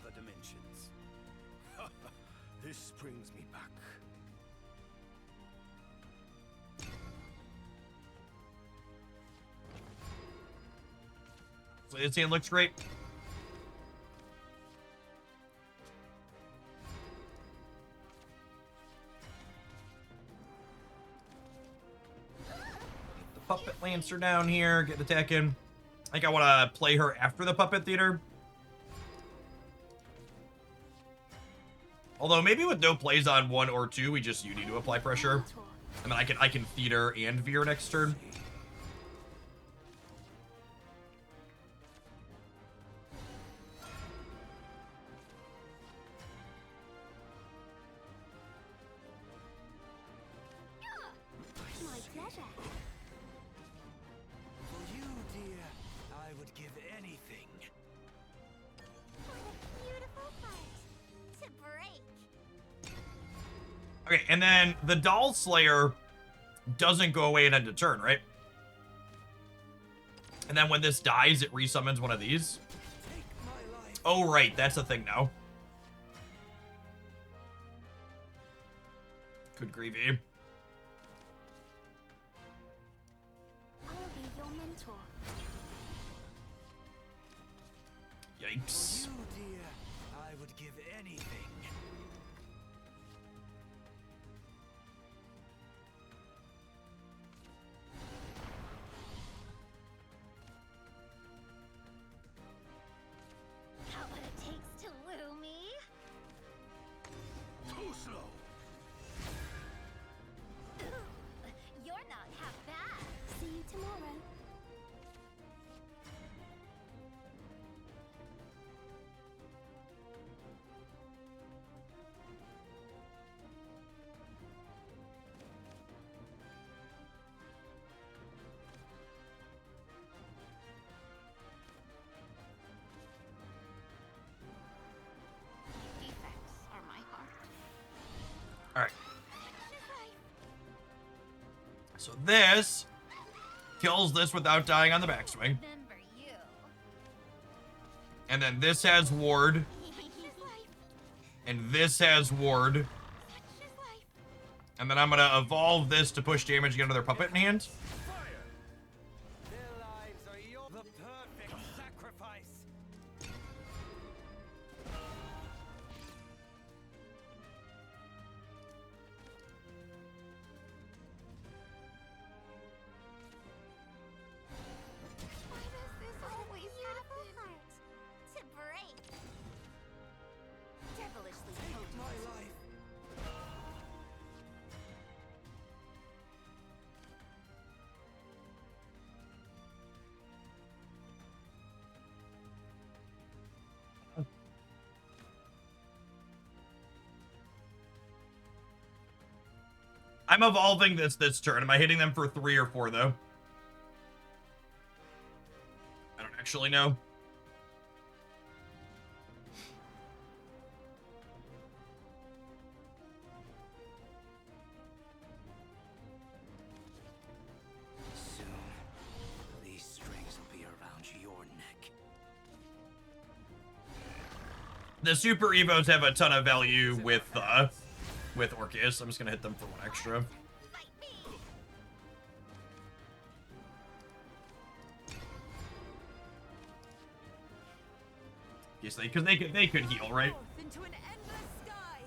other dimensions. This brings me back. So this hand looks great. The Puppet Lancer down here, get attacking. I think I want to play her after the Puppet Theater. Although maybe with no plays on 1 or 2, we just need to apply pressure. And then I can theater and veer next turn. My pleasure. For you, dear, I would give anything. What a beautiful fight to break. Okay, and then the Doll Slayer doesn't go away at end of turn, right? And then when this dies, it resummons one of these. Take my life. Oh, right, that's a thing now. Good grievy. I'll be your mentor. Yikes. For you, dear, I would give anything. Got what it takes to woo me. Too slow. Ooh, you're not half bad. See you tomorrow. Defects are my heart. All right. So this kills this without dying on the backswing. Remember you. And then this has ward. And this has ward. And then I'm going to evolve this to push damage to get another puppet in hand. Fire. Their lives are the perfect sacrifice. Why does this always happen? To break. Devilishly potent. My life. I'm evolving this turn. Am I hitting them for 3 or 4 though? I don't actually know. Soon, these strings will be around your neck. The Super Evos have a ton of value with Orcus. I'm just gonna hit them for 1 extra. Fight me. Yes, because they could heal, right? Into an endless sky.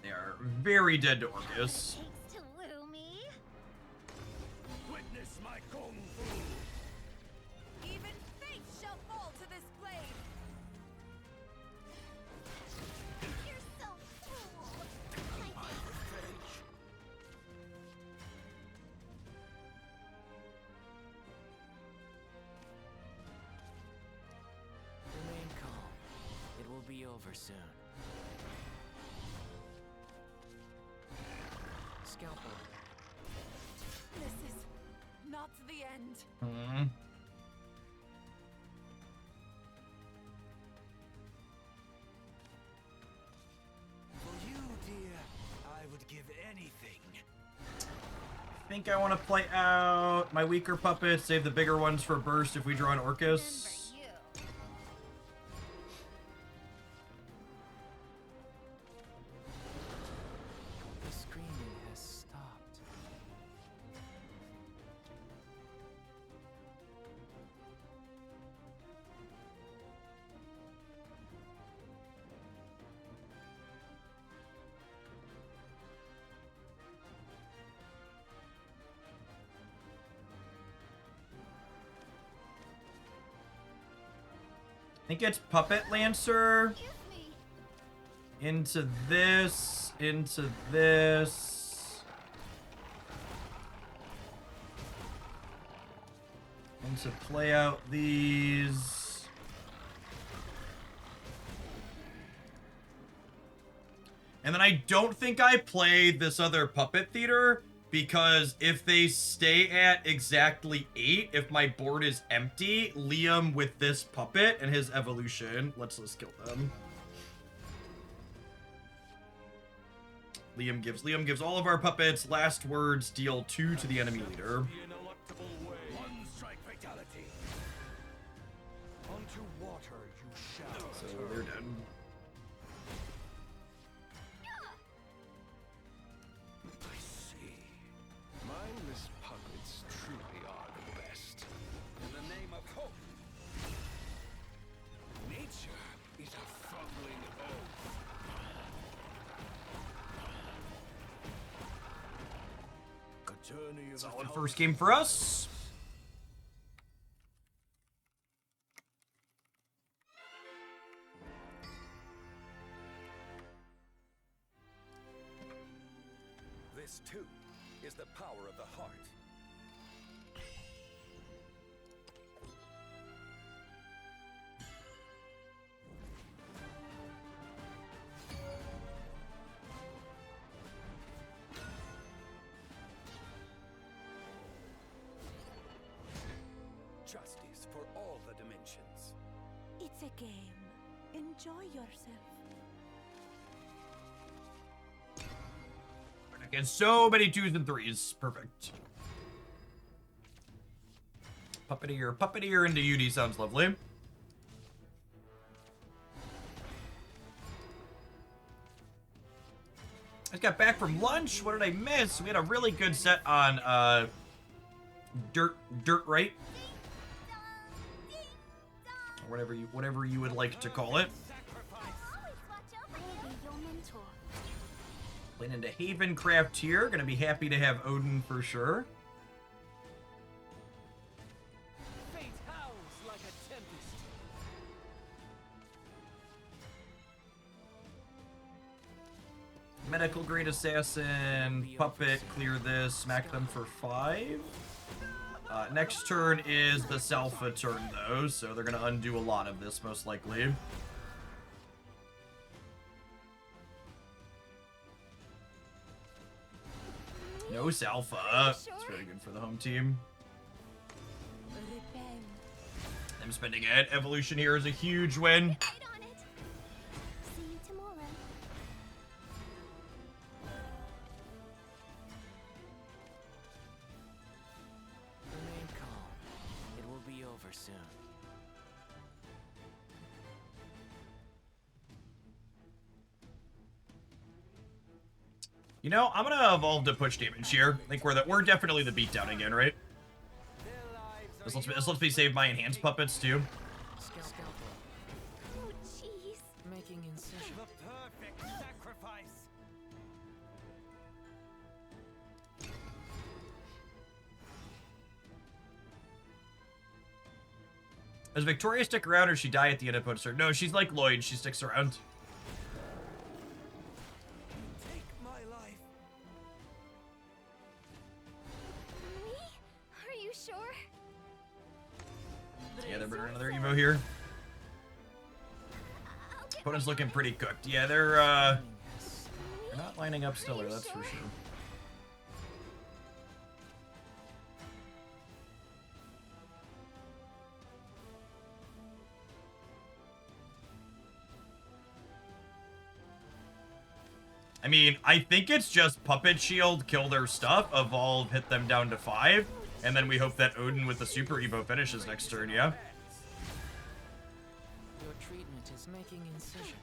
They are very dead to Orcus. Takes to woo me. Witness my kung fu. Even fate shall fall to this blade. You're so cruel. Remain calm. It will be over soon. Scalpel. This is not the end. Hmm. For you, dear, I would give anything. think I want to play out my weaker puppets, save the bigger ones for burst if we draw an Orcus. The screaming has stopped. I think it's Puppet Lancer. Into this. Into this. And to play out these. And then I don't think I play this other Puppet Theater, because if they stay at exactly 8, if my board is empty, Liam with this puppet and his evolution. Let's kill them. Liam gives all of our puppets last words, deal 2 to the enemy leader. One strike fatality. Onto water you shall. So they're dead. I see. Mindless puppets truly are the best. In the name of hope. Nature is a fumbling oaf. A journey of Solid first game for us. This too is the power of the heart. Justice for all the dimensions. It's a game. Enjoy yourself. Against so many 2s and 3s. Perfect. Puppeteer into UD sounds lovely. I just got back from lunch. What did I miss? We had a really good set on dirt right, or whatever you would like to call it. Went into Havencraft here. Gonna be happy to have Odin for sure. Fate howls like a tempest. Medical grade assassin, puppet, clear this, smack them for 5. Next turn is the Salfa turn though, so they're gonna undo a lot of this most likely. No Salfa. That's very good for the home team. Them spending it. Evolution here is a huge win. Right on it. See you tomorrow. Remain calm. It will be over soon. You know, I'm gonna evolve to push damage here. I think we're definitely the beatdown again, right? This lets me save my enhanced puppets too. Scalpel. Oh, jeez. Making incision. The perfect sacrifice. Does Victoria stick around or she die at the end of opponent's turn? No, she's like Lloyd. She sticks around. Take my life. Me? Are you sure? Yeah, they're bringing another Evo here. I'll get Opponent's my looking pretty cooked. Yeah, they're not lining up stellar, that's for sure. I mean, I think it's just Puppet Shield, kill their stuff, evolve, hit them down to 5, and then we hope that Odin with the Super Evo finishes next turn, yeah? Your treatment is making incision.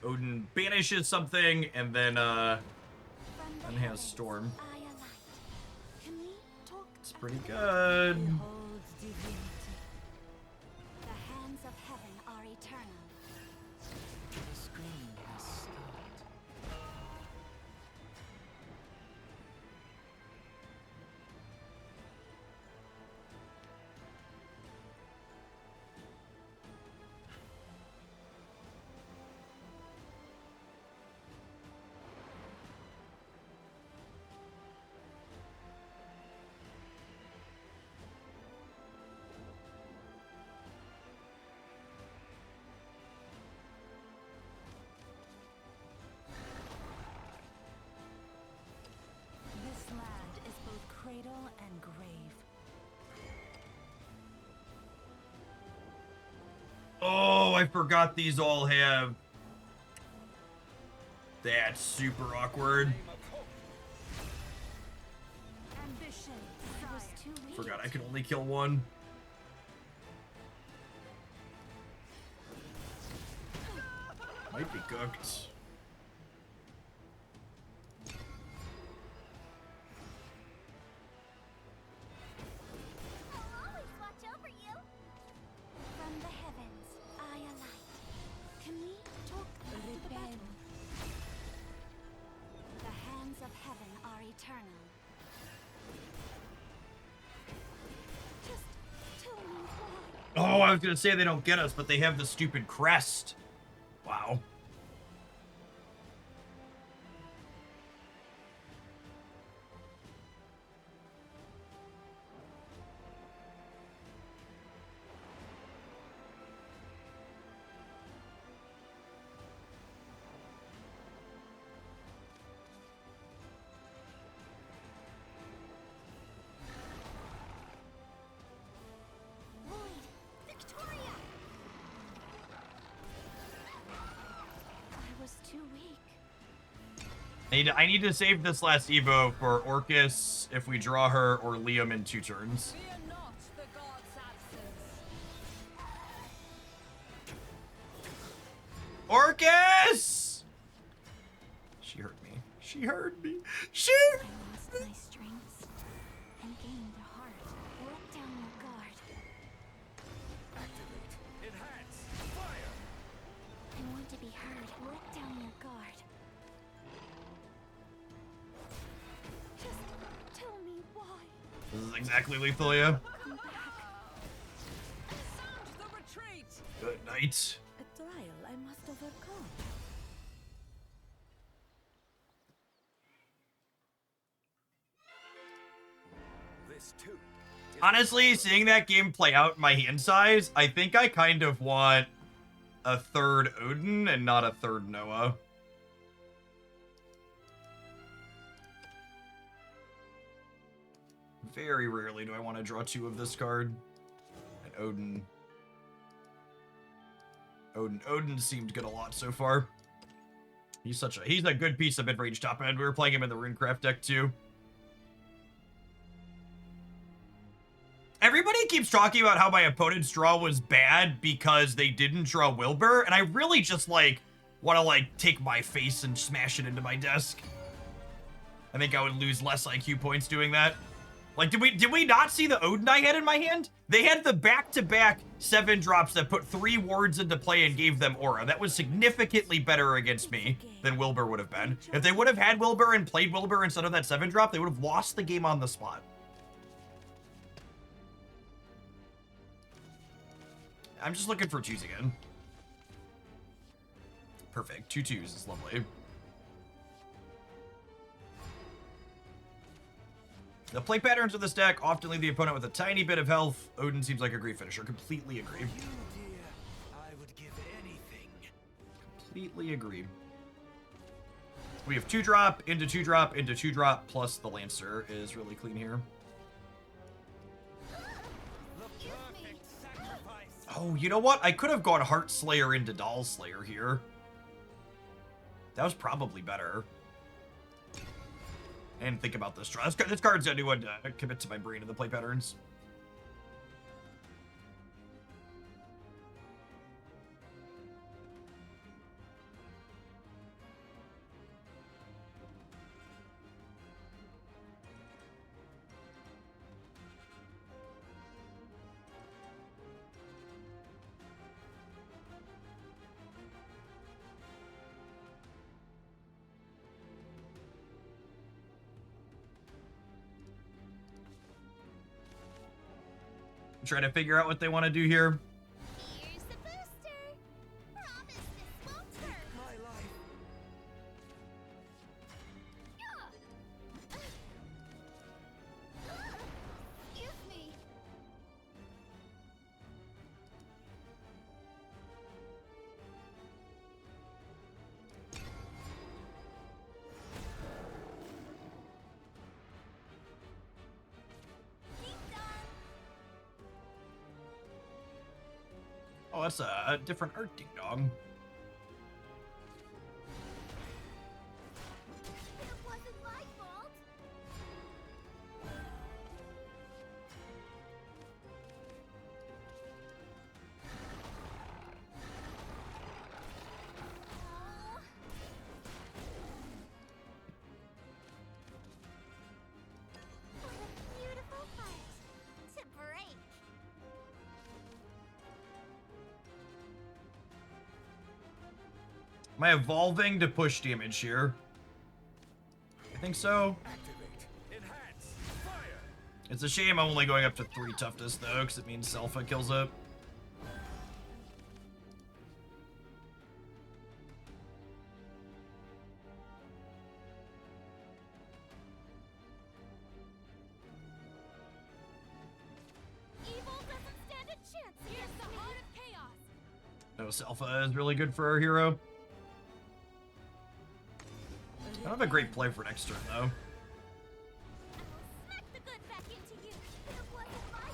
Odin banishes something, and then has Storm. Can we talk? It's pretty good. Behold divinity. The hands of heaven are eternal. The screaming has stopped. This land is both cradle and grave. Oh, I forgot these all have. That's super awkward. Ambition. I was too weak. Forgot I could only kill one. Might be cooked. I'll always watch over you. From the heavens, I alight. Can we talk about the battle? The hands of heaven are eternal. Just tell me why. Oh, I was gonna say they don't get us, but they have the stupid crest. Wow. Void, Victoria! I was too weak. I need to save this last Evo for Orcus if we draw her, or Liam in 2 turns. Fear not the god's absence. Orcus! She hurt me. She hurt me. She I lost my strengths and gained a heart. Let down your guard. Activate. Enhance. Fire. I want to be heard. Let down your guard. Just tell me why. This is exactly lethal, yeah. Come back. Sound the retreat. Good night. A trial I must overcome. This too. is Honestly, seeing that game play out in my hand size, I think I kind of want a third Odin and not a third Noah. Very rarely do I want to draw 2 of this card. And Odin seemed good a lot so far. He's a good piece of mid-range top end. We were playing him in the Runecraft deck too. Everybody keeps talking about how my opponent's draw was bad because they didn't draw Wilbur, and I really just want to take my face and smash it into my desk. I think I would lose less IQ points doing that. Did we not see the Odin I had in my hand? They had the back-to-back 7 drops that put 3 wards into play and gave them aura. That was significantly better against me than Wilbur would have been. If they would have had Wilbur and played Wilbur instead of that 7 drop, they would have lost the game on the spot. I'm just looking for 2s again. Perfect. 2 2s is lovely. The play patterns of this deck often leave the opponent with a tiny bit of health. Odin seems like a great finisher. Completely agree. you, dear. I would give anything. Completely agree. We have 2-drop, into 2-drop, into 2-drop, plus the Lancer is really clean here. The perfect sacrifice. Oh, you know what? I could have gone Heart Slayer into Doll Slayer here. That was probably better. I didn't think about this draw. This card's a new one to commit to my brain and the play patterns. Trying to figure out what they want to do here. Here's the booster. Promise this won't hurt. My life. Excuse me. Ding dong. Oh, that's a different art ding dong. It wasn't my fault. Oh. What a beautiful heart to break. Am I evolving to push damage here? I think so. Activate. Enhance. Fire. It's a shame I'm only going up to 3 toughness though, because it means Selpha kills it. Evil doesn't stand a chance. Here's the heart of chaos. No, Selpha is really good for our hero. I don't have a great play for next turn though. I will smack the good back into you. It wasn't my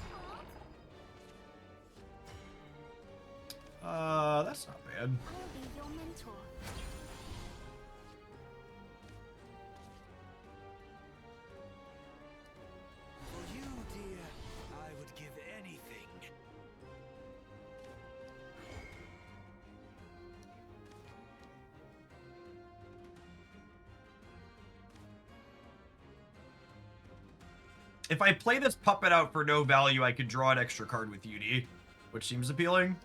fault. That's not bad. I'll be your mentor. For you, dear, I would give anything. If I play this puppet out for no value, I could draw an extra card with UD, which seems appealing.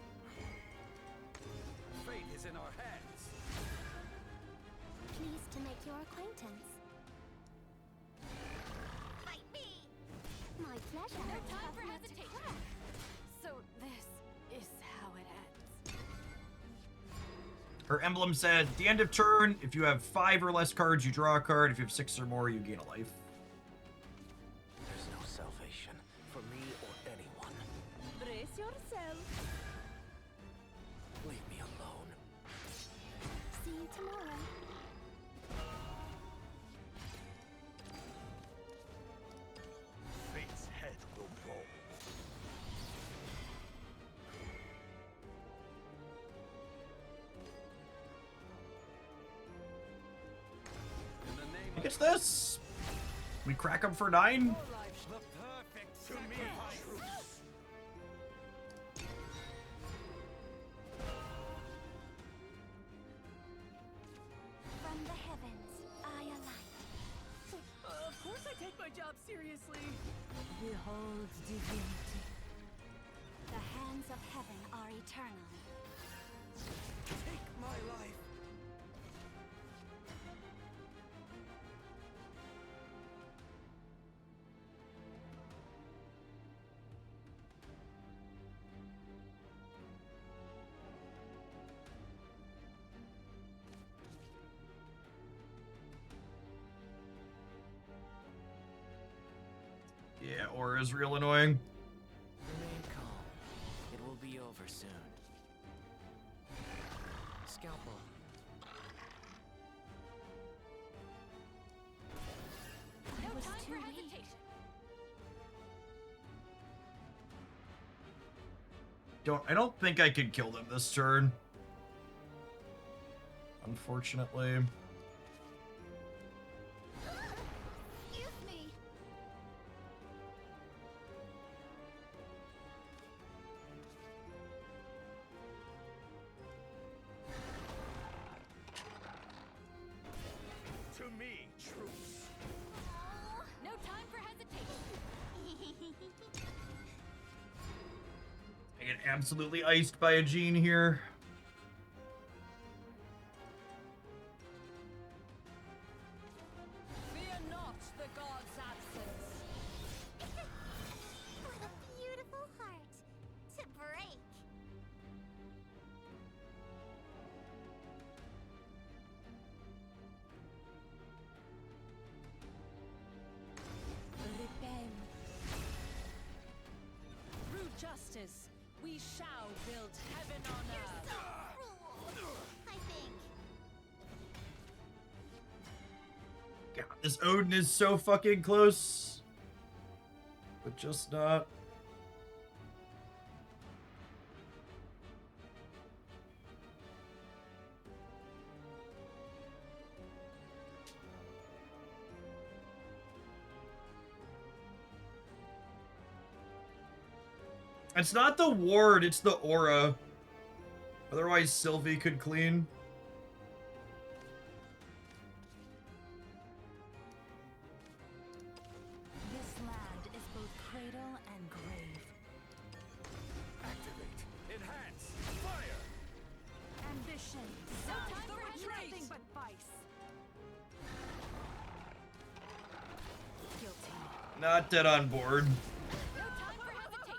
Fate is in our hands. Pleased to make your acquaintance. Fight me! My pleasure. No time for hesitation. So this is how it ends. Her emblem said, at the end of turn, if you have 5 or less cards, you draw a card. If you have 6 or more, you gain a life. There's no salvation for me or anyone. Brace yourself. Leave me alone. See you tomorrow. Fate's head will roll. In the name I guess this. We crack him for 9. the perfect to me. Truth. From the heavens, I alight. Of course I take my job seriously. Behold divinity. The hands of heaven are eternal. Take my life. Yeah, Aura's real annoying. Remain calm. It will be over soon. Scalpel. No was time too for weak. hesitation. I don't think I could kill them this turn. Unfortunately. Excuse me. To me, truce. No time for hesitation. I get absolutely iced by a Gene here. Fear not the god's absence. What a beautiful heart to break. Repent. Through justice, we shall build heaven on earth. Cruel, I think. God, this Odin is so fucking close. But just not. It's not the ward, it's the aura. Otherwise, Sylvie could clean. This land is both cradle and grave. Activate. Enhance. Fire. Ambition. No time for nothing but vice. Guilty. Not dead on board. No time for hesitation.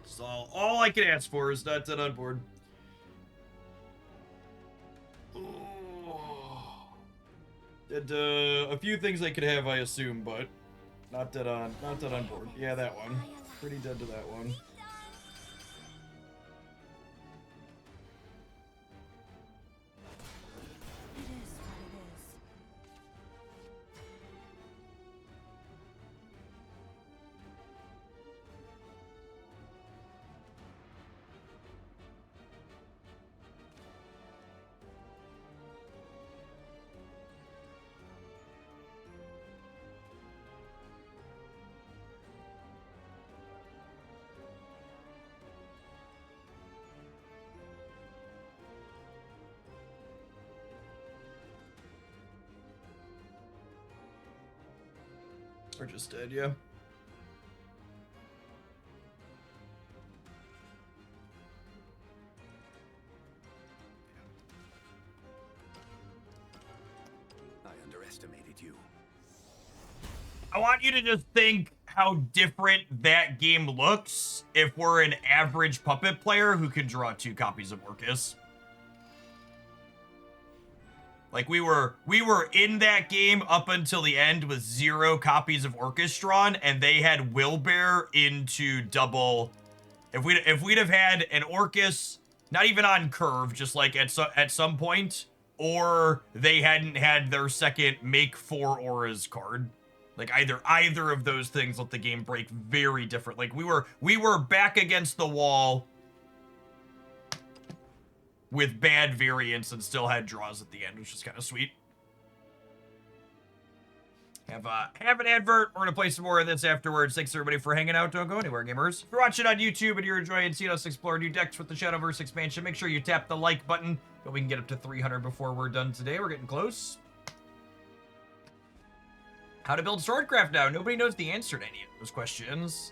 So all I can ask for is not dead on board. Did a few things I could have, I assume, but not dead on board. Yeah, that one. Pretty dead to that one. It is what it is. Or just dead, yeah. I underestimated you. I want you to just think how different that game looks if we're an average puppet player who can draw 2 copies of Orcus. Like, we were in that game up until the end with 0 copies of Orcus drawn, and they had Wilbear into double. If we'd have had an Orcus, not even on curve, just like at some point, or they hadn't had their second make 4 auras card. Like, either of those things let the game break very different. Like, we were back against the wall with bad variants and still had draws at the end, which is kind of sweet. Have an advert. We're gonna play some more of this afterwards. Thanks everybody for hanging out. Don't go anywhere, gamers. If you're watching on YouTube and you're enjoying seeing us explore new decks with the Shadowverse expansion, make sure you tap the like button, but we can get up to 300 before we're done today. We're getting close. How to build Swordcraft now? Nobody knows the answer to any of those questions.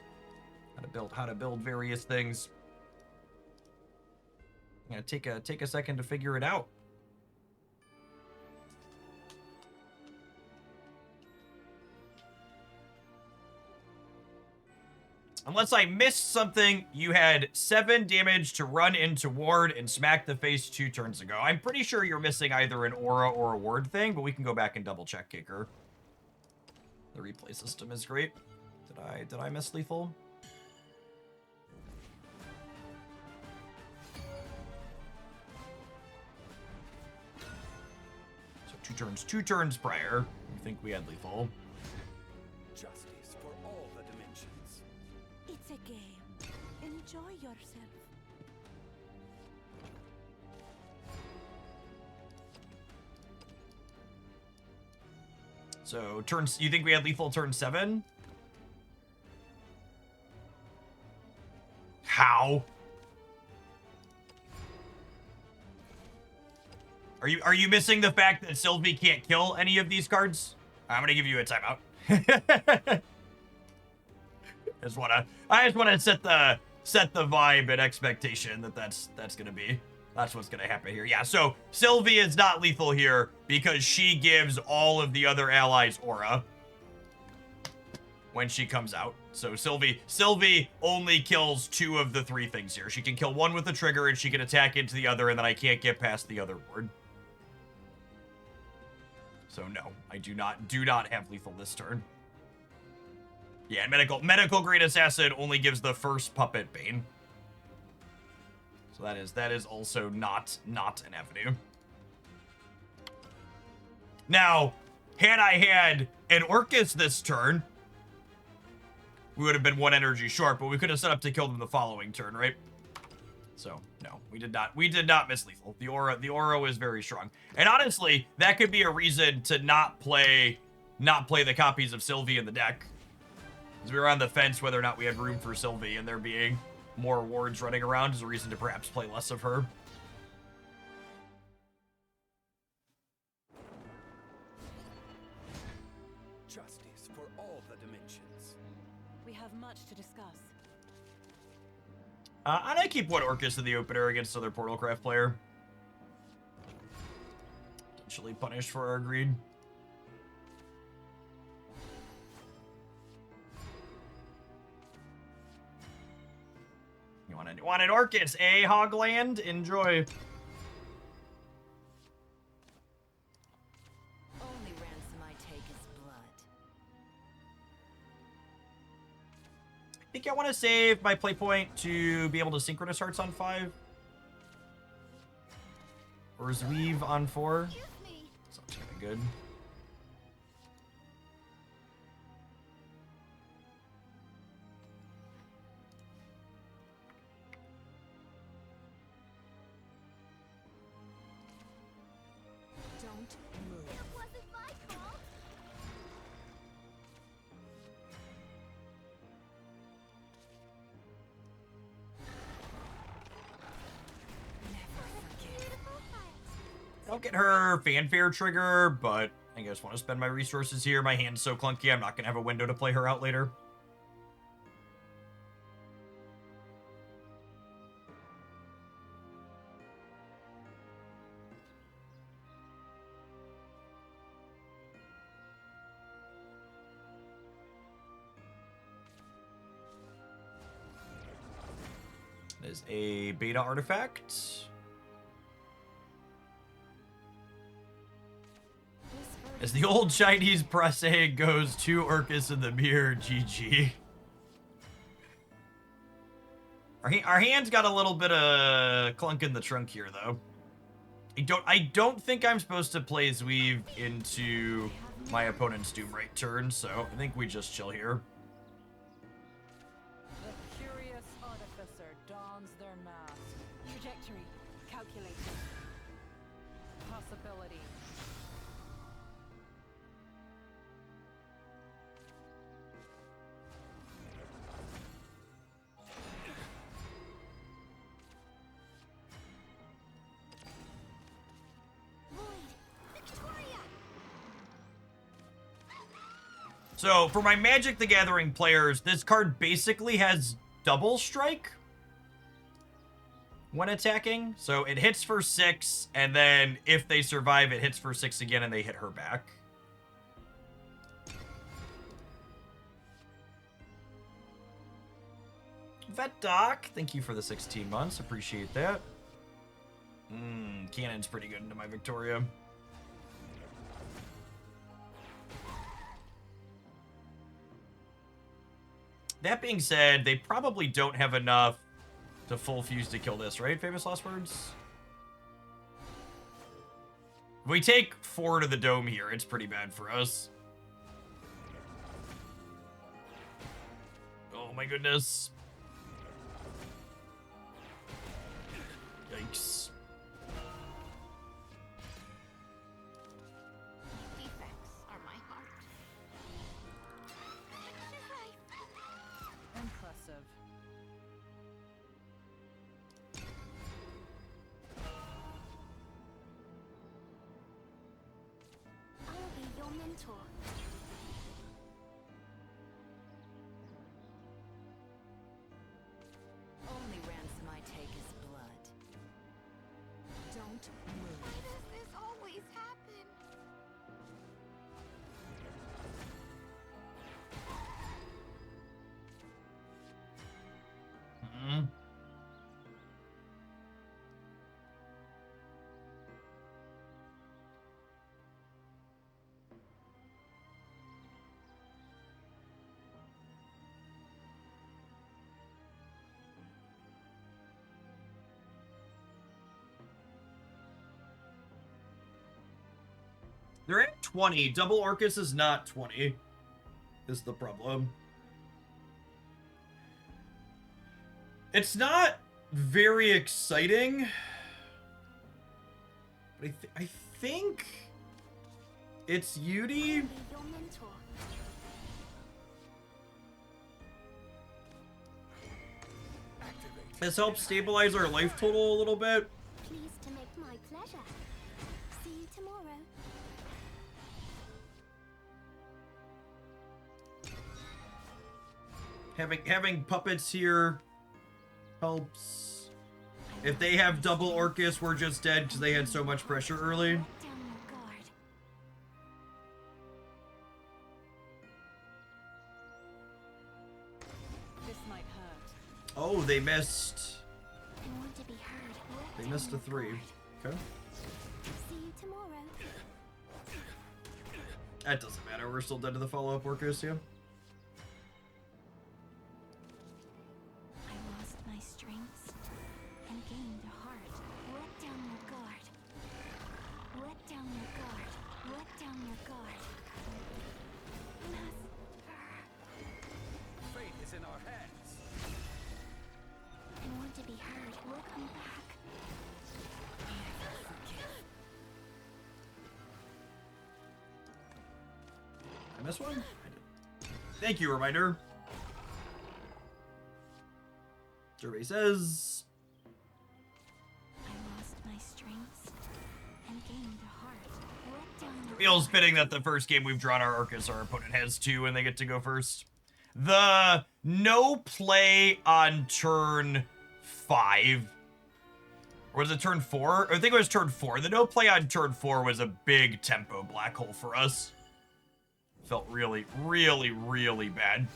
How to build various things. I'm gonna take a second to figure it out. Unless I missed something, you had 7 damage to run into ward and smack the face 2 turns ago. I'm pretty sure you're missing either an aura or a ward thing, but we can go back and double check, Kicker. The replay system is great. Did I miss lethal? So 2 turns prior. I think we had lethal. Justice for all the dimensions. It's a game. In Enjoy yourself. So, you think we had lethal turn 7? How? Are you missing the fact that Sylvie can't kill any of these cards? I'm gonna give you a timeout. I just wanna set the vibe and expectation that that's what's gonna happen here. Yeah, so Sylvie is not lethal here because she gives all of the other allies aura when she comes out. So Sylvie only kills 2 of the 3 things here. She can kill one with the trigger and she can attack into the other, and then I can't get past the other ward. So no, I do not have lethal this turn. Yeah, and medical grade assassin only gives the first puppet bane. So that is also not an avenue. Now, had I had an Orcus this turn, we would have been 1 energy short, but we could have set up to kill them the following turn, right? So no, we did not miss lethal. The aura was very strong. And honestly, that could be a reason to not play the copies of Sylvie in the deck. Because we were on the fence whether or not we had room for Sylvie, and there being more wards running around is a reason to perhaps play less of her. Justice for all the dimensions. We have much to discuss. I'm gonna keep one Orcus in the opener against another Portalcraft player. Potentially punished for our greed. You want an Orcus, eh, Hogland? Enjoy. Only ransom I take is blood. I think I want to save my play point to be able to synchronous hearts on 5. Or is weave on 4? Excuse me. Sounds kind of good. Don't move. It wasn't my call. Beautiful heart. Don't get her fanfare trigger, but I just want to spend my resources here. My hand's so clunky, I'm not going to have a window to play her out later. That is a beta artifact. As the old Chinese press saying goes, 2 Orcus in the mirror, GG. Our hand's got a little bit of clunk in the trunk here, though. I don't think I'm supposed to play Zweave into my opponent's Doomright turn, so I think we just chill here. The curious artificer dons their mask. Trajectory calculated. Possibility. Void. Victoria. So, for my Magic the Gathering players, this card basically has double strike when attacking. So, it hits for 6, and then if they survive, it hits for 6 again, and they hit her back. Vet Doc, thank you for the 16 months. Appreciate that. Cannon's pretty good into my Victoria. That being said, they probably don't have enough to full fuse to kill this, right? Famous last words? If we take 4 to the dome here, it's pretty bad for us. Oh my goodness. Yikes. Defects are my heart. Impressive. I'll be your mentor. Only ransom I take is blood. Don't move. Why does this always happen? Mm. They're at 20. Double Orcus is not 20. Is the problem. It's not very exciting. But I think it's Yudi. I'll be your mentor. This helps stabilize our life total a little bit. Pleased to make my pleasure. See you tomorrow. Having puppets here helps. If they have double Orcus, we're just dead because they had so much pressure early. Let down your guard. This might hurt. Oh, they missed. I want to be heard. Let They down missed a your 3. guard. Okay. See you tomorrow. That doesn't matter. We're still dead to the follow-up Orcus, yeah. I lost my strengths and gained a heart. Let down your guard. Let down your guard. Let down your guard. Fate is in our hands. I want to be heard. We'll come back. I missed one? I did. Thank you, reminder. Survey says... I lost my strengths and gained a heart. Let down your Feels fitting that the first game we've drawn our Orcus, our opponent has 2 and they get to go first. The no play on turn 5. Or was it turn 4? I think it was turn 4. The no play on turn 4 was a big tempo black hole for us. Felt really, really, really bad.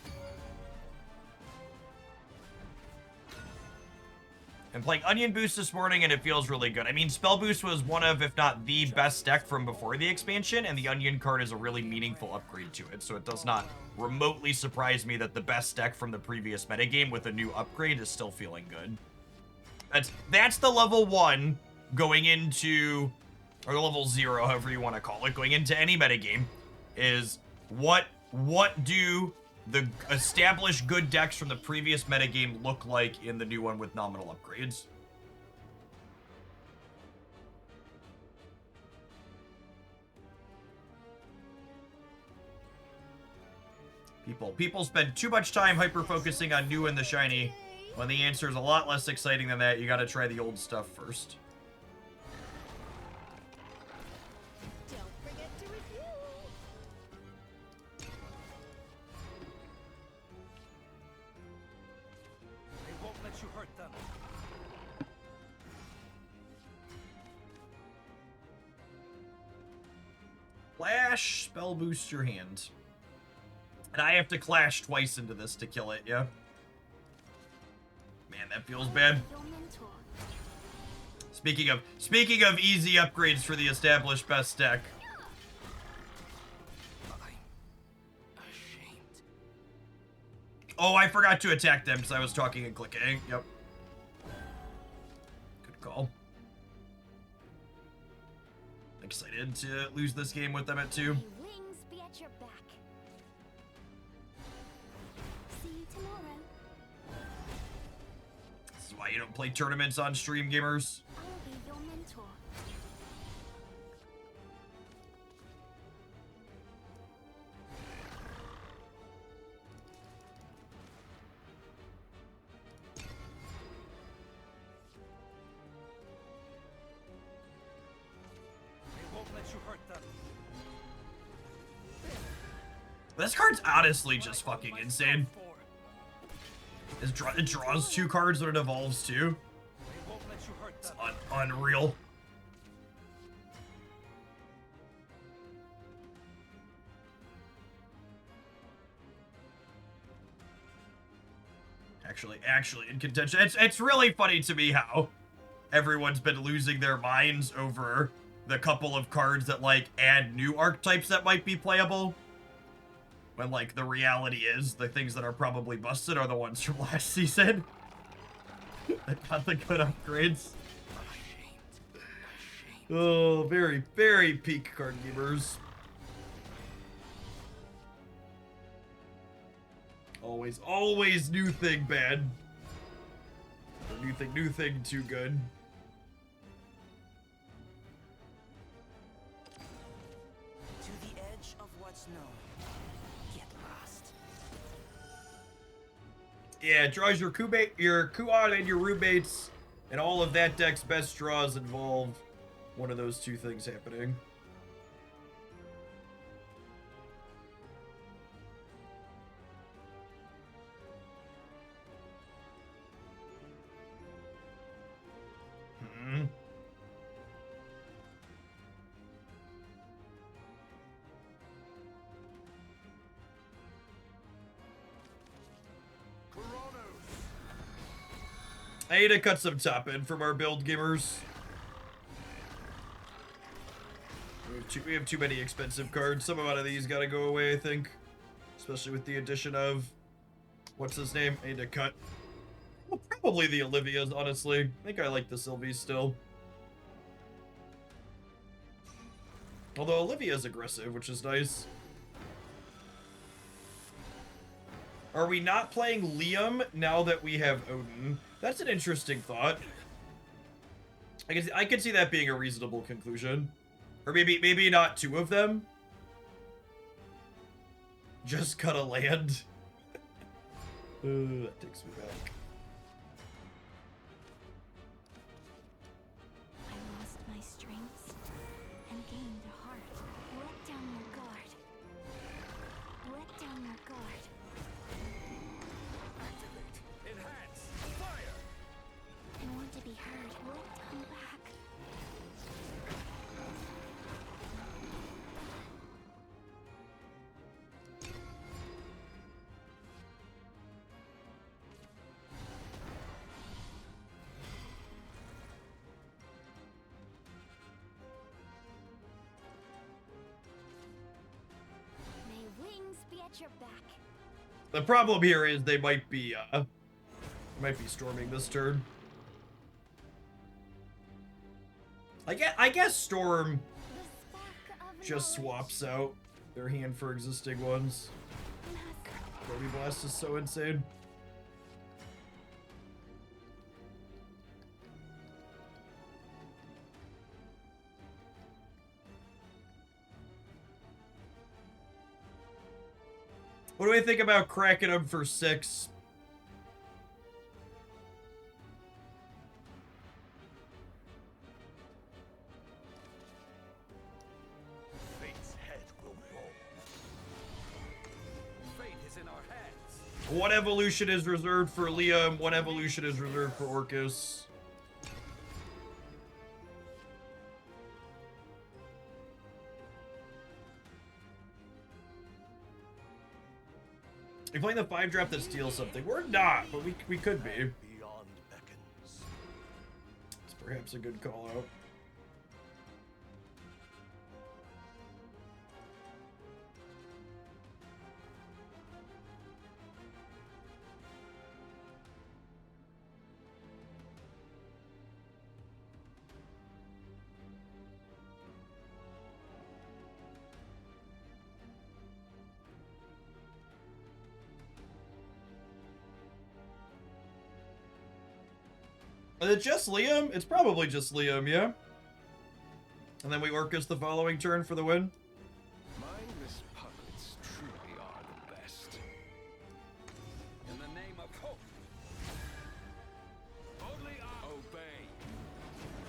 I'm playing Onion Boost this morning, and it feels really good. I mean, Spell Boost was one of, if not the best deck from before the expansion, and the Onion card is a really meaningful upgrade to it, so it does not remotely surprise me that the best deck from the previous metagame with a new upgrade is still feeling good. That's the level 1 going into, or the level 0, however you want to call it, going into any metagame, is what do the established good decks from the previous metagame look like in the new one with nominal upgrades? People spend too much time hyper-focusing on new and the shiny, when the answer is a lot less exciting than that. You gotta try the old stuff first. Don't forget to review. They won't let you hurt them. Clash, spell boost your hand. And I have to clash twice into this to kill it, yeah? Man, that feels bad. Your mentor. Speaking of easy upgrades for the established best deck. I'm ashamed. Oh, I forgot to attack them because I was talking and clicking. Yep. Good call. Excited to lose this game with them at 2. May wings be at your back. See you tomorrow. This is why you don't play tournaments on stream, gamers. I'll This card's honestly just fucking insane. It draws 2 cards when it evolves too. It's unreal. Actually in contention. It's really funny to me how everyone's been losing their minds over the couple of cards that, like, add new archetypes that might be playable. When, like, the reality is the things that are probably busted are the ones from last season. That got the good upgrades. Oh, very, very peak card gamers. Always new thing bad. Or new thing too good. To the edge of what's known. Get lost. Yeah, it draws your Kuan and your roommates, and all of that deck's best draws involve one of those 2 things happening. I need to cut some top end from our build gamers. We have too many expensive cards. Some amount of these gotta go away, I think. Especially with the addition of... What's his name? I need to cut. Well, probably the Olivia's, honestly. I think I like the Sylvie still. Although Olivia's aggressive, which is nice. Are we not playing Liam now that we have Odin? That's an interesting thought. I could see that being a reasonable conclusion. Or maybe not 2 of them. Just cut a land. That takes me back. I lost my strengths and gained a heart. Let down your guard. Let down your guard. Activate. Enhance. Fire. I want to be heard. Let down back. May wings be at your back. The problem here is they might be storming this turn. I guess Storm The spark of just knowledge. swaps out their hand for existing ones. Body Blast is so insane. What do we think about cracking them for 6? Fate's head will roll. Fate is in our hands. One evolution is reserved for Liam, one evolution is reserved for Orcus. You're playing the 5 draft that steals something. We're not, but we could be. Beyond beckons. It's perhaps a good call out. Is it just Liam? It's probably just Liam, yeah? And then we Orcus the following turn for the win? Mindless puppets truly are the best. In the name of hope. Only I obey.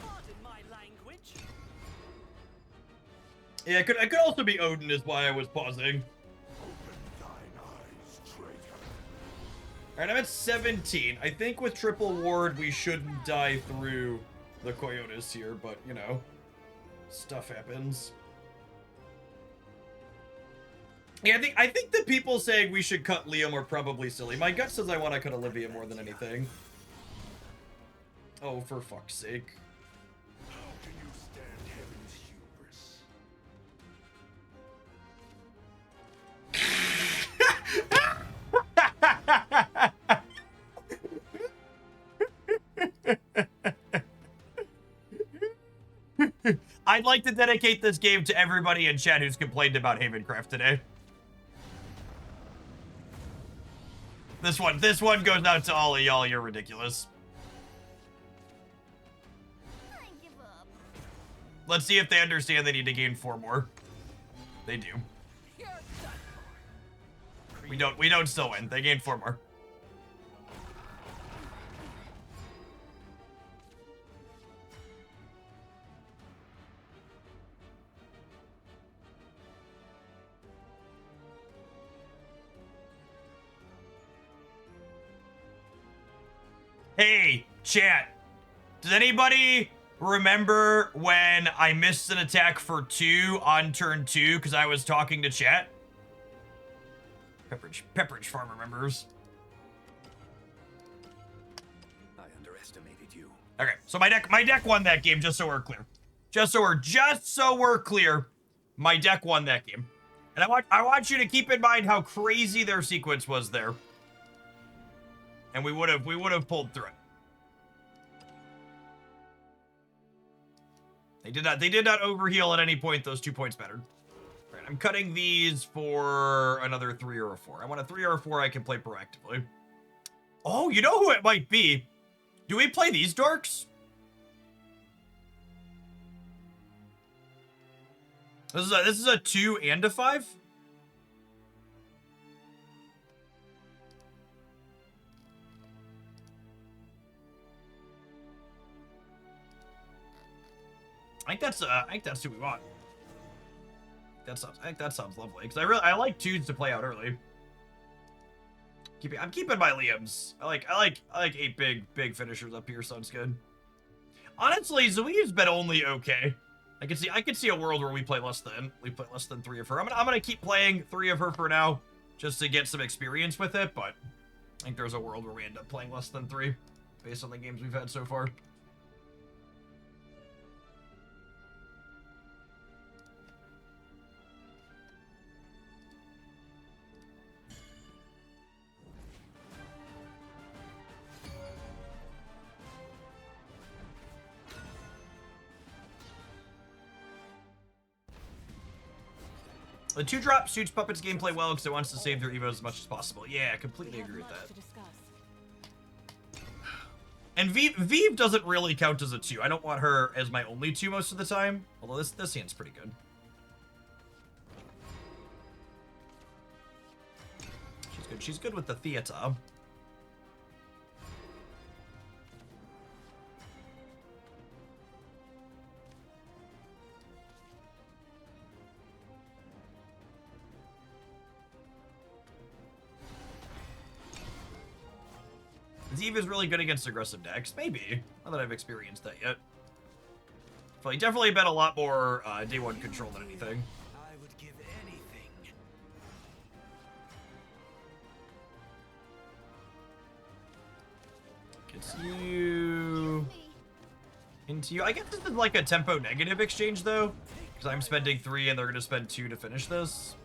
Pardon my language. Yeah, it could also be Odin is why I was pausing. Open Alright, I'm at 17. I think with triple ward, we shouldn't die through the Coyotes here, but, you know, stuff happens. Yeah, I think the people saying we should cut Liam are probably silly. My gut says I want to cut Olivia more than anything. Oh, for fuck's sake. How can you stand heaven's hubris? I'd like to dedicate this game to everybody in chat who's complained about Havencraft today. This one goes out to all of y'all. You're ridiculous. I give up. Let's see if they understand they need to gain 4 more. They do. We don't still win. They gain 4 more. Hey, chat. Does anybody remember when I missed an attack for 2 on turn 2 because I was talking to chat? Pepperidge Farm remembers. I underestimated you. Okay, so my deck won that game, just so we're clear. Just so we're clear, my deck won that game. And I want you to keep in mind how crazy their sequence was there. And we would have pulled through it. They did not overheal at any point. Those 2 points mattered. All right, I'm cutting these for another 3 or a 4. I want a 3 or a 4 I can play proactively. Oh, you know who it might be? Do we play these dorks? This is a 2 and a 5? I think that's who we want. I think that sounds lovely because I like 2s to play out early. I'm keeping my Liams. I like 8 big finishers up here. Sounds good. Honestly, Zoe's been only okay. I could see a world where we play less than 3 of her. I'm gonna keep playing 3 of her for now, just to get some experience with it. But I think there's a world where we end up playing less than 3, based on the games we've had so far. The 2-drop suits Puppet's gameplay well because it wants to save their evos as much as possible. Yeah, I completely agree with that. And Vive doesn't really count as a 2. I don't want her as my only 2 most of the time. Although this hand's pretty good. She's good. She's good with the theater. Eve is really good against aggressive decks. Maybe. Not that I've experienced that yet. But definitely been a lot more day 1 control than anything. I would give anything. Gets you into you. I guess this is like a tempo negative exchange though, because I'm spending 3 and they're gonna spend 2 to finish this.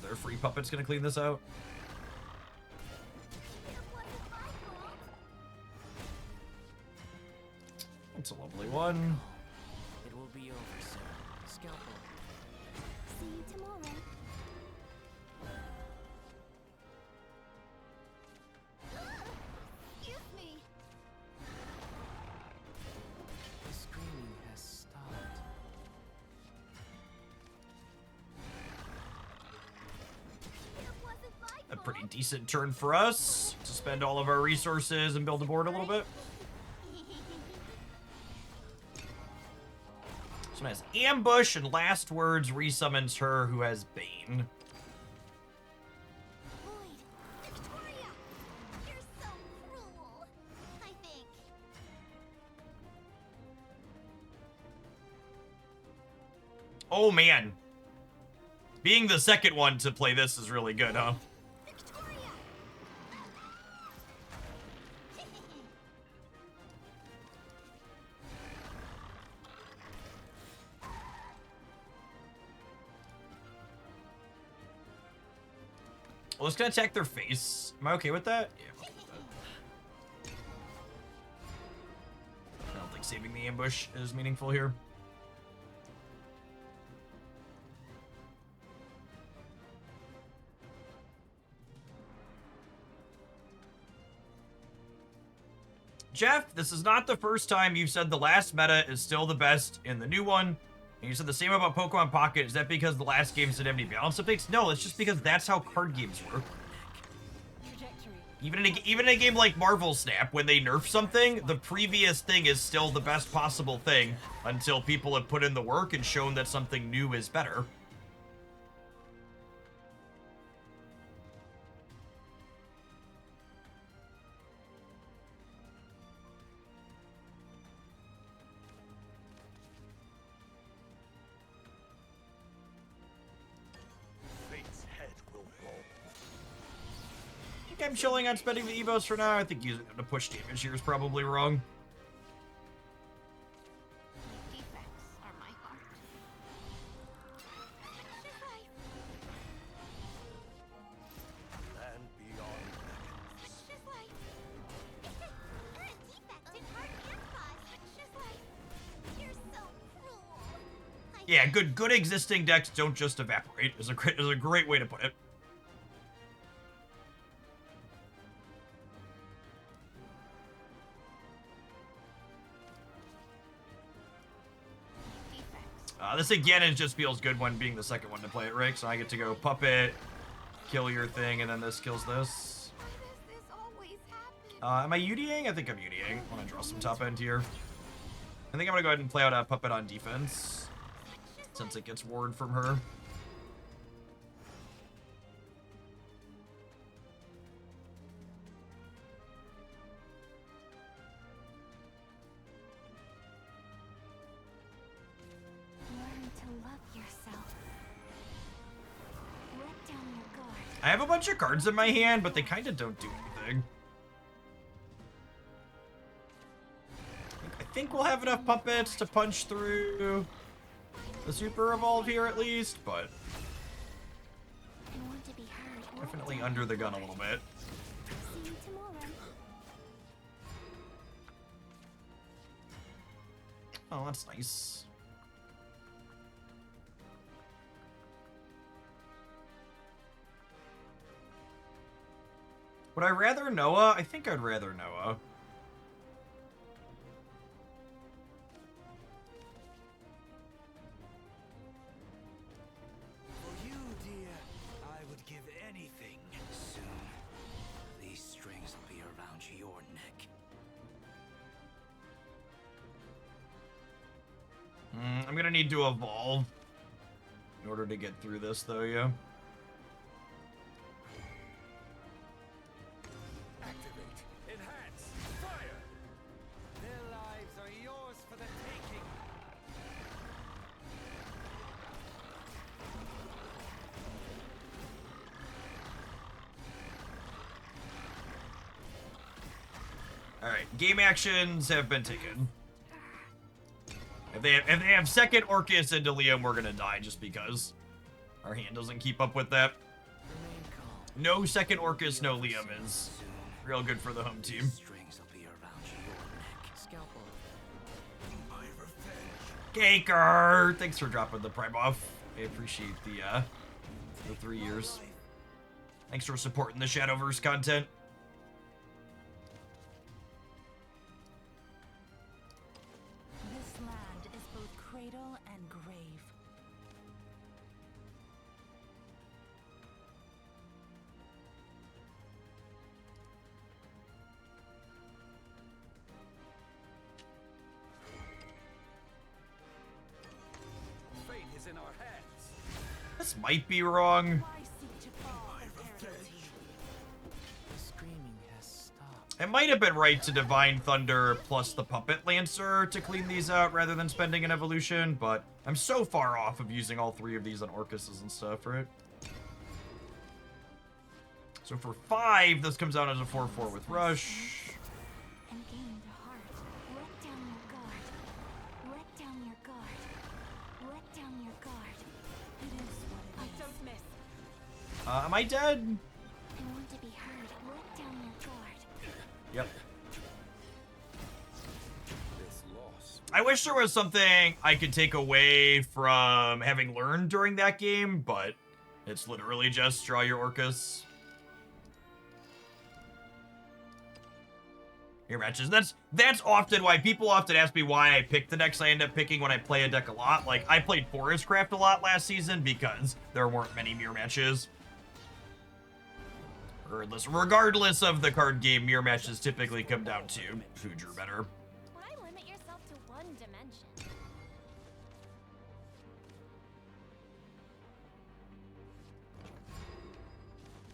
Their free puppet's gonna clean this out. That's a lovely one. It will be over, sir. Scalpel. See you tomorrow. Excuse me. The screaming has stopped. A pretty decent turn for us to spend all of our resources and build a board a little bit. This one has Ambush, and Last Words resummons her who has Bane. Void, Victoria! You're so cruel, I think. Oh, man. Being the second one to play this is really good, huh? Victoria! Well, it's gonna attack their face. Am I okay with that? Yeah, I'm okay with that. I don't think saving the ambush is meaningful here. Jeff, this is not the first time you've said the last meta is still the best in the new one. And you said the same about Pokemon Pocket. Is that because the last games didn't have any balance updates? No, it's just because that's how card games work. Trajectory. Even in a game like Marvel Snap, when they nerf something, the previous thing is still the best possible thing until people have put in the work and shown that something new is better. Fate's head will fall. I think I'm chilling on spending the Evos for now. I think using them to push damage here is probably wrong. My defects are my heart. She's life. And beyond beckons. She's life. You're a defect in heart and cause. She's life. You're so cruel. Yeah, good existing decks don't just evaporate. Is a great way to put it. This again, it just feels good when being the second one to play it, Rick. So I get to go puppet, kill your thing, and then this kills this. Why does this always happen? Am I UDing? I think I'm UDing. I want to draw some top end here. I think I'm gonna go ahead and play out a puppet on defense, since it gets ward from her. Learn to love yourself. Let down your guard. I have a bunch of cards in my hand, but they kind of don't do anything. I think we'll have enough puppets to punch through the Super Evolve here at least, but I want to be heard. definitely under the gun a little bit. See you tomorrow. Oh, that's nice. Would I rather Noah? I think I'd rather Noah. For you, dear, I would give anything. Soon, these strings will be around your neck. I'm gonna need to evolve in order to get through this, though, yeah. Activate. Enhance. Fire. Their lives are yours for the taking. Alright, game actions have been taken. If they have second Orcus into Liam, we're gonna die just because our hand doesn't keep up with that. Remain calm. No second Orcus, no Liam is Soon, real good for the home team. these strings will be around your neck. Scalpel. My revenge. Gaker! Thanks for dropping the prime off. I appreciate the 3 years. Thanks for supporting the Shadowverse content. This land is both cradle and grave. This might be wrong. Why seek to bar the penalty? The screaming has stopped. It might have been right to Divine Thunder plus the Puppet Lancer to clean these out rather than spending an evolution, but I'm so far off of using all 3 of these on Orcuses and stuff, right? So for 5, this comes out as a 4-4 with Rush. And gain the heart. Let down your guard. Let down your guard. Let down your guard. It is what it is. I don't miss. Am I dead? I want to be heard. Let down your guard. Yep. This loss. I wish there was something I could take away from having learned during that game, but it's literally just draw your Orcus. Your matches. That's often why people often ask me why I pick the decks I end up picking when I play a deck a lot. Like, I played Forestcraft a lot last season because there weren't many mirror matches. Regardless of the card game, mirror matches typically come down to who drew better. Why limit yourself to one dimension?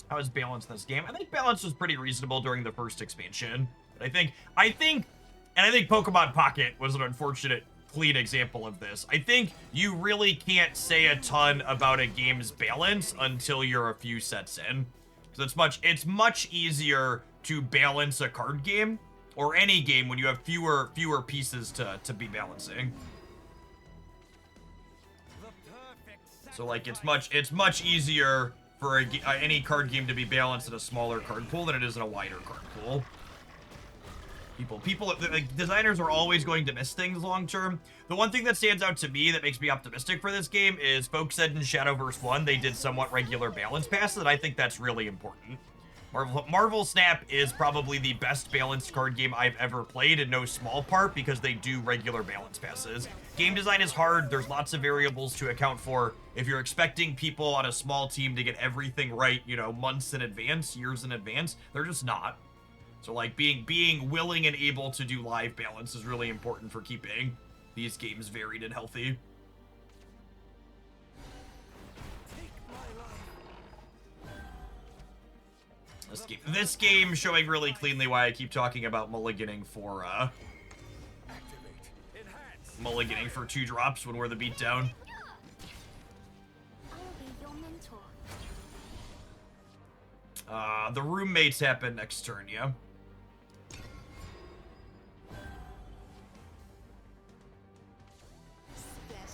How is balance in this game? I think balance was pretty reasonable during the first expansion. But I think Pokemon Pocket was an unfortunate clean example of this. I think you really can't say a ton about a game's balance until you're a few sets in. Because it's much easier to balance a card game or any game when you have fewer pieces to be balancing. So like it's much easier for any card game to be balanced in a smaller card pool than it is in a wider card pool. Like, designers are always going to miss things long term. The one thing that stands out to me that makes me optimistic for this game is folks said in Shadowverse 1 they did somewhat regular balance passes, and I think that's really important. Marvel Snap is probably the best balanced card game I've ever played, in no small part because they do regular balance passes. Game design is hard. There's lots of variables to account for. If you're expecting people on a small team to get everything right, you know, months in advance, years in advance, they're just not. So like being willing and able to do live balance is really important for keeping these games varied and healthy. This game showing really cleanly why I keep talking about mulliganing for mulliganing for 2 drops when we're the beatdown. I'll be your mentor. The roommates happen next turn, yeah.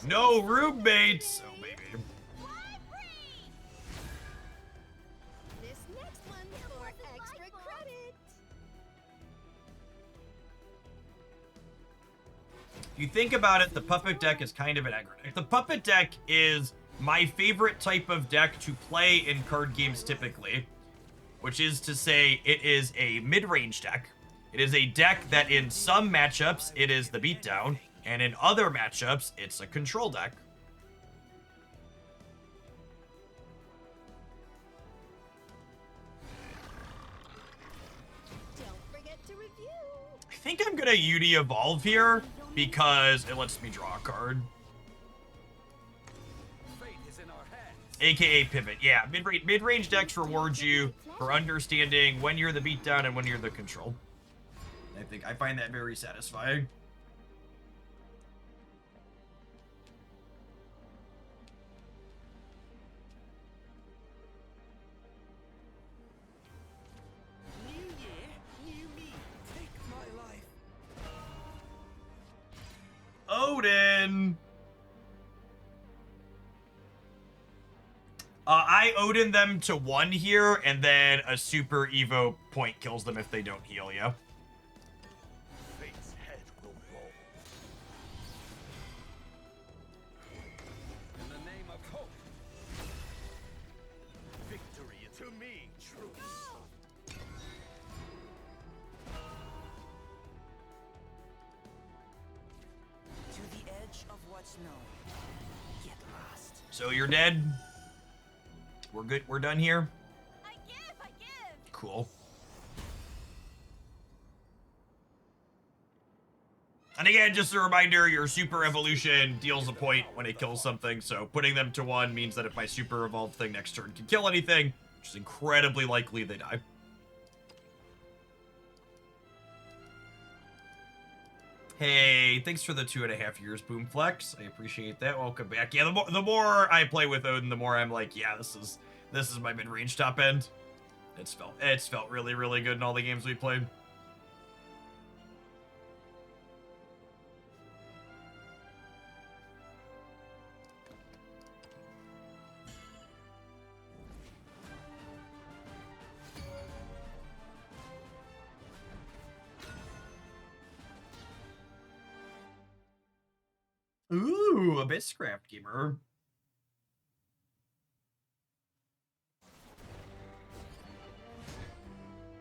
No roommates! Oh, baby. This next one for extra credit. If you think about it, the Puppet deck is kind of an aggro deck. The Puppet deck is my favorite type of deck to play in card games typically, which is to say it is a mid-range deck. It is a deck that in some matchups it is the beatdown, and in other matchups it's a control deck. Don't forget to review. I think I'm gonna UD Evolve here because it lets me draw a card. Fate is in our hands. AKA pivot. Yeah, mid-range decks reward you for understanding when you're the beatdown and when you're the control. I find that very satisfying. New year, new me. Take my life. Odin! I Odin them to 1 here, and then a Super Evo point kills them if they don't heal, yeah? Fate's head will roll. In the name of hope. Victory to me, truth. To the edge of what's known. Get lost. So you're dead? We're good? We're done here? I give! Cool. And again, just a reminder, your super evolution deals a point when it kills something, so putting them to 1 means that if my super evolved thing next turn can kill anything, which is incredibly likely, they die. Hey, thanks for the 2.5 years, Boomflex. I appreciate that. Welcome back. Yeah, the more I play with Odin, the more I'm like, yeah, this is my mid-range top end. It's felt really, really good in all the games we played. Ooh, Abysscraft Gamer.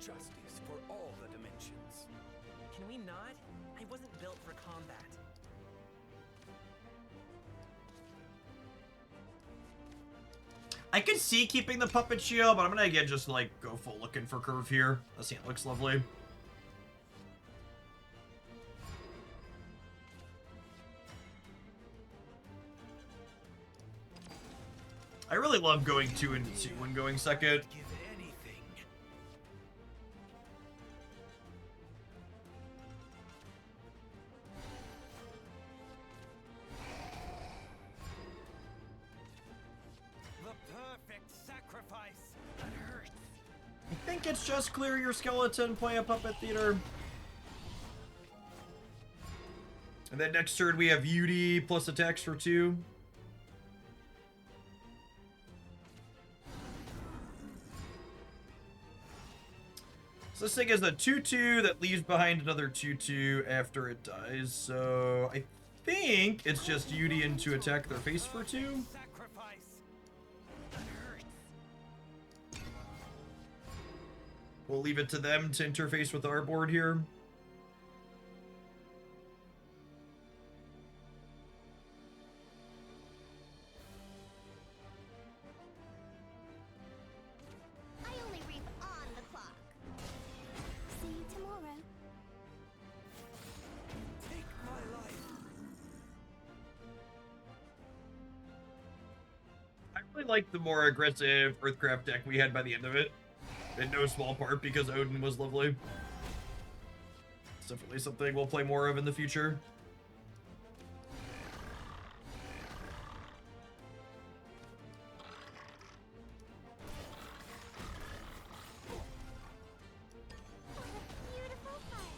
Justice for all the dimensions. Can we not? I wasn't built for combat. I could see keeping the puppet shield, but I'm gonna again just like go full looking for curve here. This hand looks lovely. I really love going 2 and 2 and going second. Give anything. The perfect sacrifice. That hurts. I think it's just clear your skeleton, play a puppet theater. And then next turn we have UD plus attacks for 2. So this thing is a 2/2 that leaves behind another 2/2 after it dies. So I think it's just UD to attack their face for 2. Sacrifice. That hurts. We'll leave it to them to interface with our board here. I only reap on the clock. See you tomorrow. Take my life. I really like the more aggressive Earthcraft deck we had by the end of it. In no small part because Odin was lovely. It's definitely something we'll play more of in the future. Beautiful heart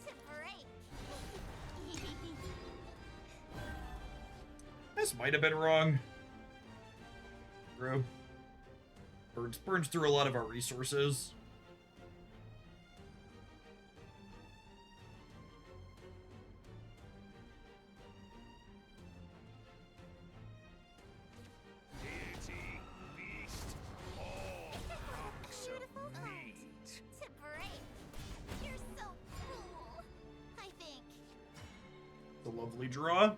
to break. This might have been wrong. Bro. Burns through a lot of our resources. Deity, beast, all hunks of meat. To break. You're so cool. I think. The lovely draw.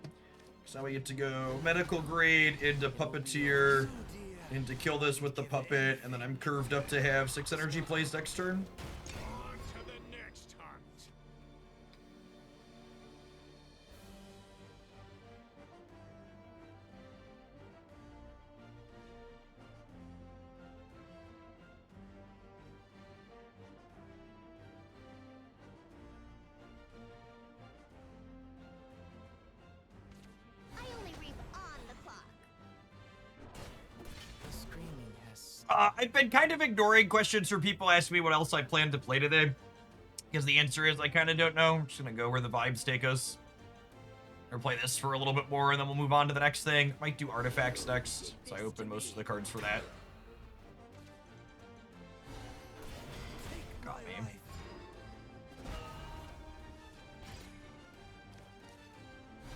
So now we get to go medical grade into puppeteer, into kill this with the puppet, and then I'm curved up to have 6 energy plays next turn. On to the next hunt. I only reap on the clock. The screaming has I've been kind of ignoring questions from people asking me what else I plan to play today. Because the answer is I kind of don't know. I'm just going to go where the vibes take us. Or play this for a little bit more, and then we'll move on to the next thing. Might do artifacts next, so I open most of the cards for that. Got me.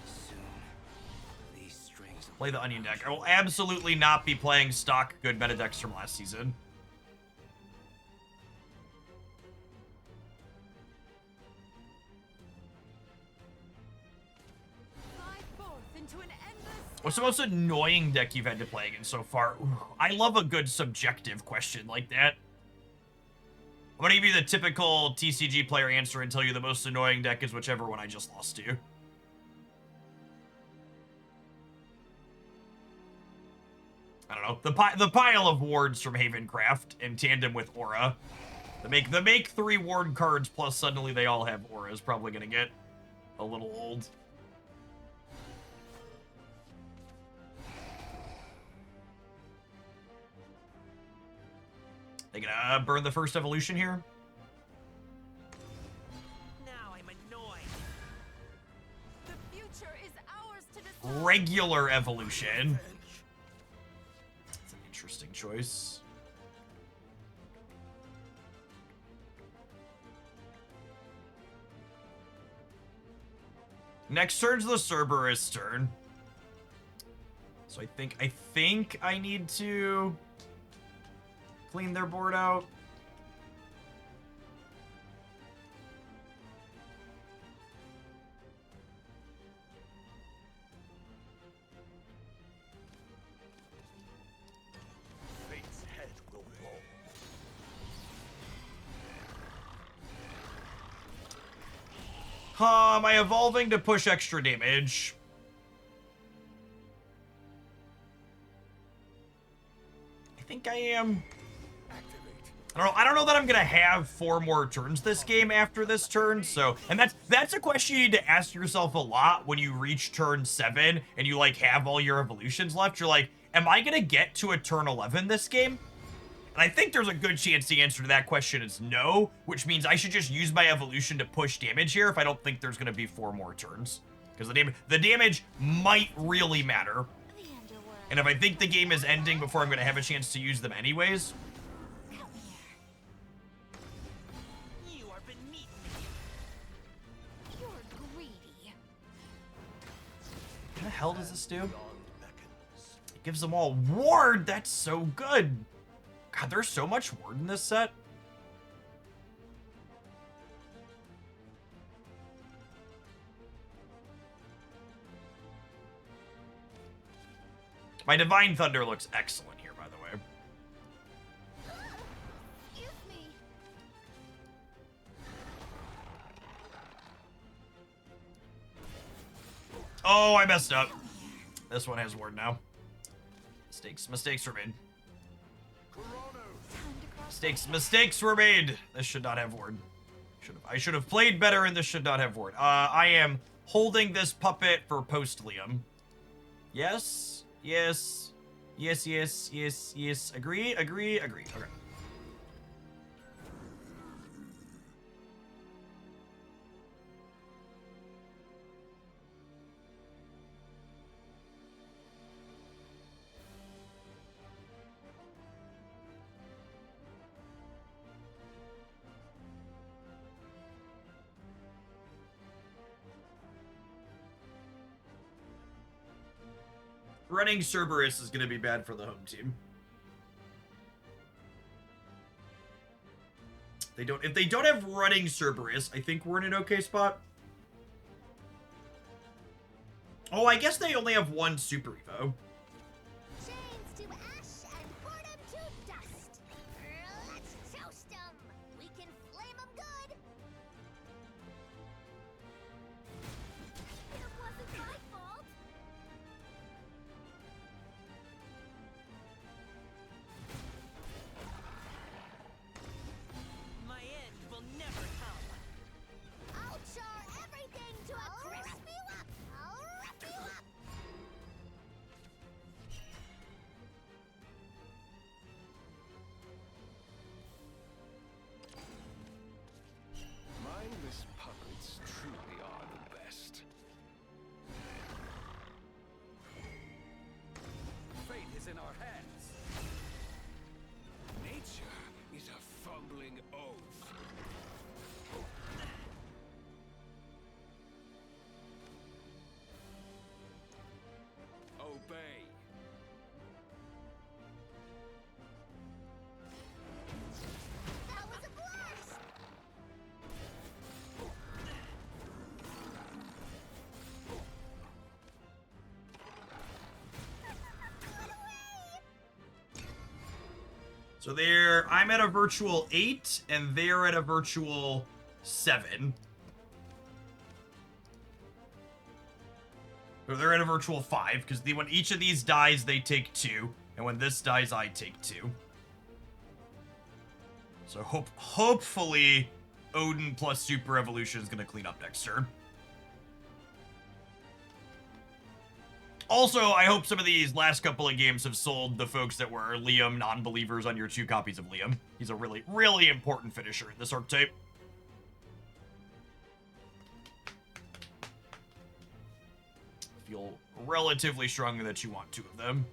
Soon, these strings will Play the onion deck. I will absolutely not be playing stock good meta decks from last season. Fly forth into an endless. What's the most annoying deck you've had to play against so far? Ooh, I love a good subjective question like that. I'm gonna give you the typical TCG player answer and tell you the most annoying deck is whichever one I just lost to. I don't know, the pile of wards from Havencraft in tandem with Aura. The make 3 ward cards plus suddenly they all have Aura is probably gonna get a little old. They gonna burn the first evolution here? Now I'm annoyed. The future is ours to decide. Regular evolution. That's an interesting choice. Next turn's the Cerberus turn. So I think I need to clean their board out. Fate's head will roll. Am I evolving to push extra damage? I think I am. I don't know that I'm gonna have 4 more turns this game after this turn, so, and that's a question you need to ask yourself a lot when you reach turn 7 and you like have all your evolutions left. You're like, am I gonna get to a turn 11 this game? And I think there's a good chance the answer to that question is no, which means I should just use my evolution to push damage here if I don't think there's gonna be 4 more turns. Because the damage might really matter. The underworld. And if I think the game is ending before I'm gonna have a chance to use them anyways, Come here. You are beneath me. You're greedy. what the hell does this do? Beyond beckons. It gives them all ward. That's so good. God, there's so much ward in this set. My Divine Thunder looks excellent here, by the way. Excuse me. Oh, I messed up. This one has ward now. Mistakes were made. Mistakes were made. This should not have ward. I should have played better, and this should not have ward. I am holding this puppet for post Liam. Yes. Yes. Yes, yes, yes, yes. Agree. Okay. Running Cerberus is going to be bad for the home team. If they don't have running Cerberus, I think we're in an okay spot. Oh, I guess they only have 1 Super Evo. Chains to ash and boredom to dust. Let's toast 'em. We can flame 'em good. It wasn't my fault. My end will never come. I'll char everything to a crisp you up. I'll wrap you up. So I'm at a virtual 8, and they're at a virtual 7. Or they're at a virtual 5, because when each of these dies, they take 2. And when this dies, I take 2. So hopefully, Odin plus Super Evolution is going to clean up next turn. Also, I hope some of these last couple of games have sold the folks that were Liam non-believers on your 2 copies of Liam. He's a really, really important finisher in this archetype. Feel relatively strongly that you want 2 of them.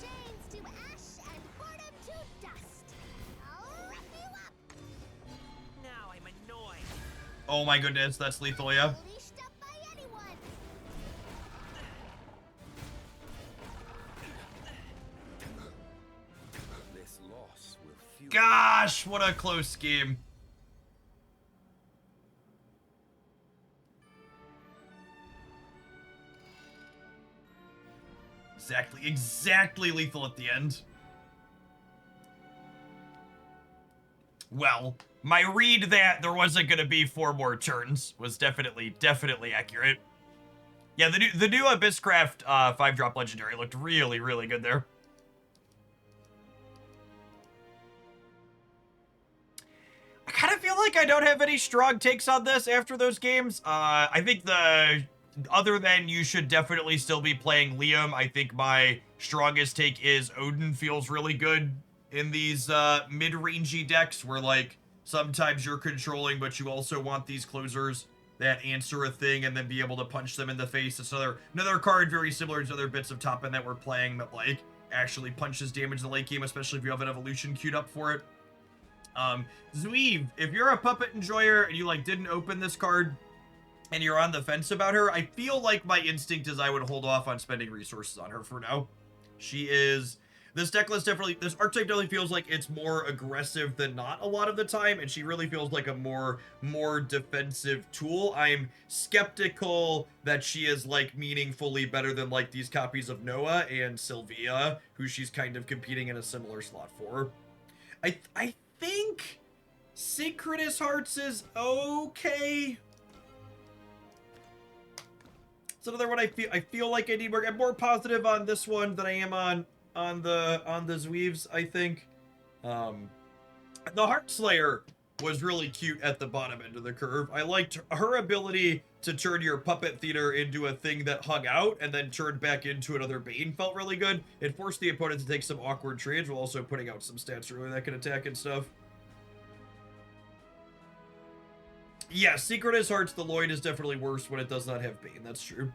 Chains to ash and boredom to dust. I'll wrap you up. Now I'm annoyed. Oh my goodness, that's lethal, yeah. Leashed up by anyone. This loss will fuel. Gosh, what a close game. Exactly lethal at the end. Well, my read that there wasn't going to be 4 more turns was definitely accurate. Yeah, the new Abysscraft 5-drop legendary looked really, really good there. I kind of feel like I don't have any strong takes on this after those games. I think other than you should definitely still be playing Liam, I think my strongest take is Odin feels really good in these mid-rangey decks where, like, sometimes you're controlling, but you also want these closers that answer a thing and then be able to punch them in the face. It's another card very similar to other bits of top end that we're playing that, like, actually punches damage in the late game, especially if you have an evolution queued up for it. Zweev, if you're a puppet enjoyer and you, like, didn't open this card and you're on the fence about her, I feel like my instinct is I would hold off on spending resources on her for now. This deck list this archetype definitely feels like it's more aggressive than not a lot of the time, and she really feels like a more defensive tool. I'm skeptical that she is, like, meaningfully better than, like, these copies of Noah and Sylvia, who she's kind of competing in a similar slot for. I think Synchronous Hearts is okay. It's another one I feel like I need more. I'm more positive on this one than I am on the Zweeves, I think. The Heartslayer was really cute at the bottom end of the curve. I liked her ability to turn your puppet theater into a thing that hung out and then turned back into another Bane felt really good. It forced the opponent to take some awkward trades while also putting out some stats earlier that can attack and stuff. Yeah, Synchronous Hearts, the Lloyd is definitely worse when it does not have Bane. That's true.